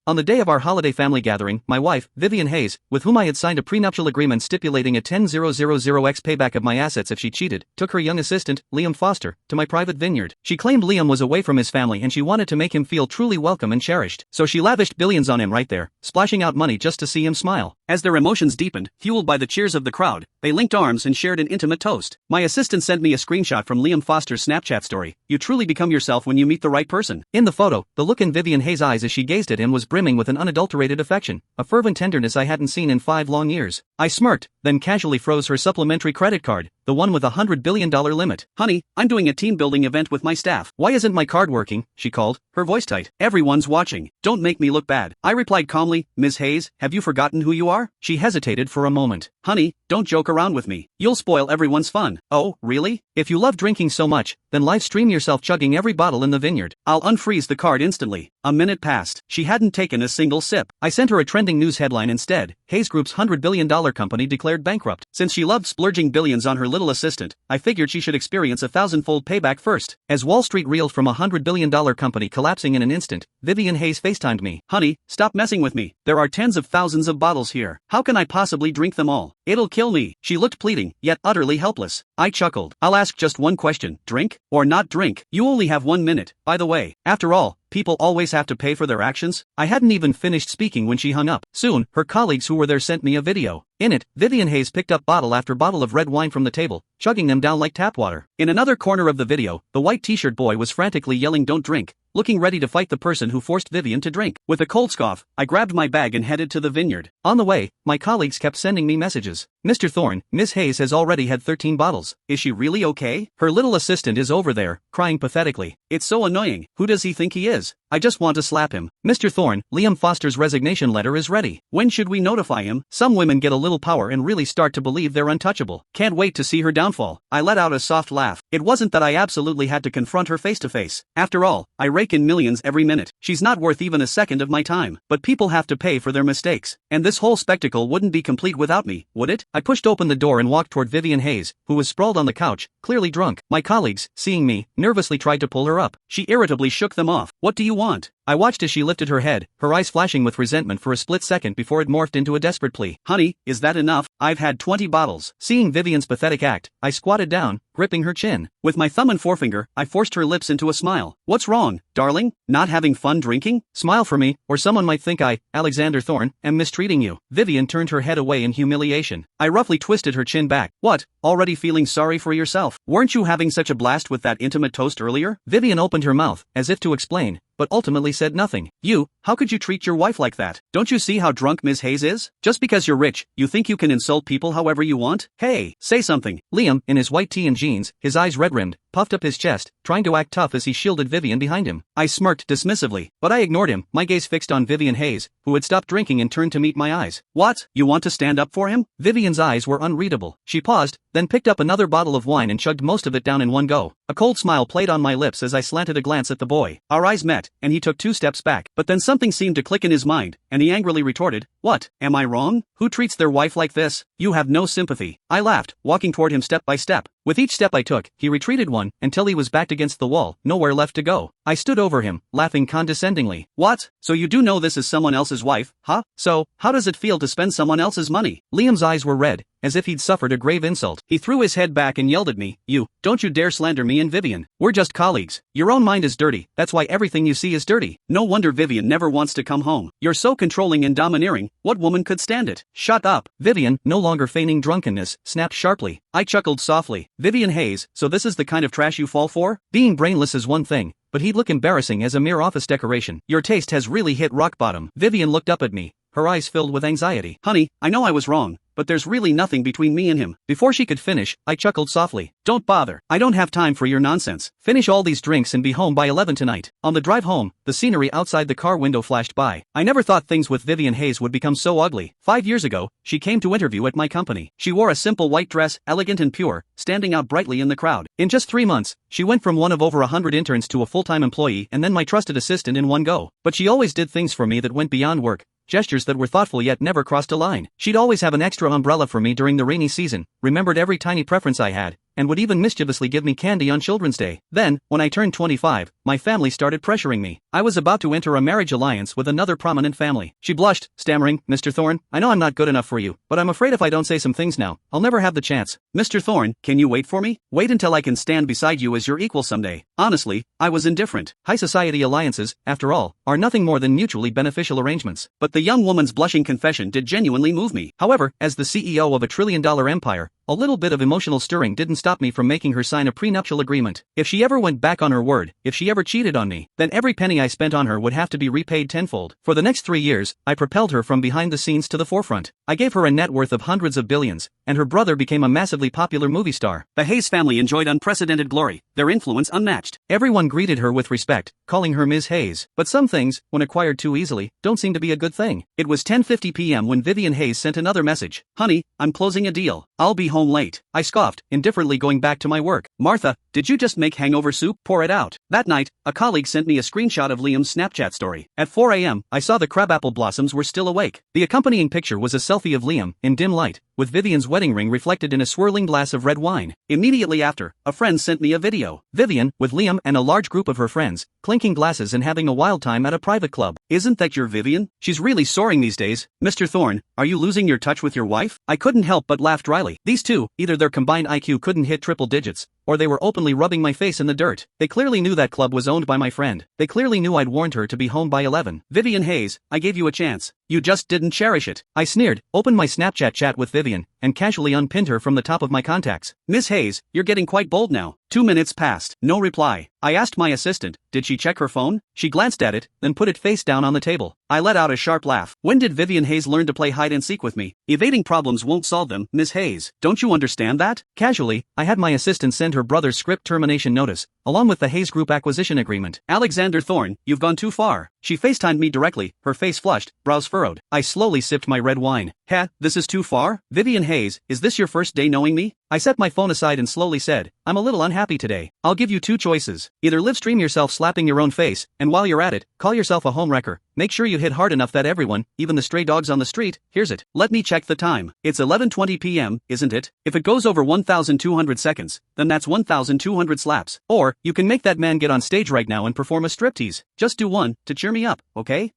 On the day of our holiday family gathering, my wife, Vivian Hayes, with whom I had signed a prenuptial agreement stipulating a 10,000x payback of my assets if she cheated, took her young assistant, Liam Foster, to my private vineyard. She claimed Liam was away from his family and she wanted to make him feel truly welcome and cherished. So she lavished billions on him right there, splashing out money just to see him smile. As their emotions deepened, fueled by the cheers of the crowd, they linked arms and shared an intimate toast. My assistant sent me a screenshot from Liam Foster's Snapchat story. You truly become yourself when you meet the right person. In the photo, the look in Vivian Hayes' eyes as she gazed at him was brimming with an unadulterated affection, a fervent tenderness I hadn't seen in 5 long years. I smirked, then casually froze her supplementary credit card, the one with a $100 billion limit. Honey, I'm doing a team building event with my staff. Why isn't my card working? She called, her voice tight. Everyone's watching. Don't make me look bad. I replied calmly, Ms. Hayes, have you forgotten who you are? She hesitated for a moment. Honey, don't joke around with me. You'll spoil everyone's fun. Oh, really? If you love drinking so much, then live stream yourself chugging every bottle in the vineyard. I'll unfreeze the card instantly. A minute passed. She hadn't taken a single sip. I sent her a trending news headline instead. Hayes Group's $100 billion company declared bankrupt. Since she loved splurging billions on her little assistant, I figured she should experience a 1,000-fold payback first. As Wall Street reeled from a $100 billion company collapsing in an instant, Vivian Hayes FaceTimed me. Honey, stop messing with me. There are tens of thousands of bottles here. How can I possibly drink them all? It'll kill me. She looked pleading, yet utterly helpless. I chuckled. I'll ask just one question. Drink? Or not drink? You only have 1 minute. By the way, after all, people always have to pay for their actions? I hadn't even finished speaking when she hung up. Soon, her colleagues who were there sent me a video. In it, Vivian Hayes picked up bottle after bottle of red wine from the table, chugging them down like tap water. In another corner of the video, the white t-shirt boy was frantically yelling "Don't drink," looking ready to fight the person who forced Vivian to drink. With a cold scoff, I grabbed my bag and headed to the vineyard. On the way, my colleagues kept sending me messages. Mr. Thorne, Miss Hayes has already had 13 bottles. Is she really okay? Her little assistant is over there, crying pathetically. It's so annoying. Who does he think he is? I just want to slap him. Mr. Thorne, Liam Foster's resignation letter is ready. When should we notify him? Some women get a little power and really start to believe they're untouchable. Can't wait to see her downfall. I let out a soft laugh. It wasn't that I absolutely had to confront her face to face. After all, I rake in millions every minute. She's not worth even a second of my time. But people have to pay for their mistakes. And this whole spectacle wouldn't be complete without me, would it? I pushed open the door and walked toward Vivian Hayes, who was sprawled on the couch, clearly drunk. My colleagues, seeing me, nervously tried to pull her up. She irritably shook them off. What do you want? I watched as she lifted her head, her eyes flashing with resentment for a split second before it morphed into a desperate plea. Honey, is that enough? I've had 20 bottles. Seeing Vivian's pathetic act, I squatted down, gripping her chin. With my thumb and forefinger, I forced her lips into a smile. What's wrong, darling? Not having fun drinking? Smile for me, or someone might think I, Alexander Thorne, am mistreating you. Vivian turned her head away in humiliation. I roughly twisted her chin back. What? Already feeling sorry for yourself? Weren't you having such a blast with that intimate toast earlier? Vivian opened her mouth, as if to explain, but ultimately said nothing. How could you treat your wife like that? Don't you see how drunk Ms. Hayes is? Just because you're rich, you think you can insult people however you want? Hey, say something. Liam, in his white tee and jeans, his eyes red-rimmed, puffed up his chest, trying to act tough as he shielded Vivian behind him. I smirked dismissively, but I ignored him, my gaze fixed on Vivian Hayes, who had stopped drinking and turned to meet my eyes. What? You want to stand up for him? Vivian's eyes were unreadable. She paused, then picked up another bottle of wine and chugged most of it down in one go. A cold smile played on my lips as I slanted a glance at the boy. Our eyes met, and he took 2 steps back. But then something seemed to click in his mind, and he angrily retorted, What? Am I wrong? Who treats their wife like this? You have no sympathy. I laughed, walking toward him step by step. With each step I took, he retreated one, until he was backed against the wall, nowhere left to go. I stood over him, laughing condescendingly. What? So you do know this is someone else's wife, huh? So, how does it feel to spend someone else's money? Liam's eyes were red, as if he'd suffered a grave insult. He threw his head back and yelled at me, Don't you dare slander me and Vivian. We're just colleagues. Your own mind is dirty, that's why everything you see is dirty. No wonder Vivian never wants to come home. You're so controlling and domineering, what woman could stand it? Shut up. Vivian, no longer feigning drunkenness, snapped sharply. I chuckled softly. Vivian Hayes, so this is the kind of trash you fall for? Being brainless is one thing, but he'd look embarrassing as a mere office decoration. Your taste has really hit rock bottom. Vivian looked up at me, her eyes filled with anxiety. Honey, I know I was wrong, but there's really nothing between me and him. Before she could finish, I chuckled softly. Don't bother. I don't have time for your nonsense. Finish all these drinks and be home by 11 tonight. On the drive home, the scenery outside the car window flashed by. I never thought things with Vivian Hayes would become so ugly. 5 years ago, she came to interview at my company. She wore a simple white dress, elegant and pure, standing out brightly in the crowd. In just 3 months, she went from one of over 100 interns to a full-time employee and then my trusted assistant in one go. But she always did things for me that went beyond work. Gestures that were thoughtful yet never crossed a line. She'd always have an extra umbrella for me during the rainy season, remembered every tiny preference I had, and would even mischievously give me candy on Children's Day. Then, when I turned 25, my family started pressuring me. I was about to enter a marriage alliance with another prominent family. She blushed, stammering, "Mr. Thorne, I know I'm not good enough for you, but I'm afraid if I don't say some things now, I'll never have the chance." "Mr. Thorne, can you wait for me? Wait until I can stand beside you as your equal someday." Honestly, I was indifferent. High society alliances, after all, are nothing more than mutually beneficial arrangements. But the young woman's blushing confession did genuinely move me. However, as the CEO of a trillion-dollar empire, a little bit of emotional stirring didn't stop me from making her sign a prenuptial agreement. If she ever went back on her word, if she ever cheated on me, then every penny I spent on her would have to be repaid tenfold. For the next 3 years, I propelled her from behind the scenes to the forefront. I gave her a net worth of hundreds of billions, and her brother became a massively popular movie star. The Hayes family enjoyed unprecedented glory, their influence unmatched. Everyone greeted her with respect, calling her Ms. Hayes. But some things, when acquired too easily, don't seem to be a good thing. It was 10:50 p.m. when Vivian Hayes sent another message. "Honey, I'm closing a deal. I'll be home late." I scoffed, indifferently going back to my work. "Martha, did you just make hangover soup? Pour it out." That night, a colleague sent me a screenshot of Liam's Snapchat story. At 4 a.m., I saw the crabapple blossoms were still awake. The accompanying picture was a selfie of Liam, in dim light, with Vivian's wedding ring reflected in a swirling glass of red wine. Immediately after, a friend sent me a video. Vivian, with Liam and a large group of her friends, clinking glasses and having a wild time at a private club. "Isn't that your Vivian? She's really soaring these days." "Mr. Thorne, are you losing your touch with your wife?" I couldn't help but laugh dryly. These two, either their combined IQ couldn't hit triple digits, or they were openly rubbing my face in the dirt. They clearly knew that club was owned by my friend. They clearly knew I'd warned her to be home by 11. "Vivian Hayes, I gave you a chance. You just didn't cherish it." I sneered, opened my Snapchat chat with Vivian, and casually unpinned her from the top of my contacts. "Miss Hayes, you're getting quite bold now." 2 minutes passed. No reply. I asked my assistant, did she check her phone? She glanced at it, then put it face down on the table. I let out a sharp laugh. When did Vivian Hayes learn to play hide and seek with me? Evading problems won't solve them, Miss Hayes. Don't you understand that? Casually, I had my assistant send her brother's script termination notice, along with the Hayes Group acquisition agreement. "Alexander Thorne, you've gone too far." She FaceTimed me directly, her face flushed, brows furrowed. I slowly sipped my red wine. This is too far? Vivian Hayes, is this your first day knowing me? I set my phone aside and slowly said, "I'm a little unhappy today. I'll give you 2 choices. Either live stream yourself slapping your own face, and while you're at it, call yourself a homewrecker. Make sure you hit hard enough that everyone, even the stray dogs on the street, hears it." Let me check the time. It's 11:20 p.m., isn't it? If it goes over 1,200 seconds, then that's 1,200 slaps. Or, you can make that man get on stage right now and perform a striptease. Just do one, to cheer me up, okay?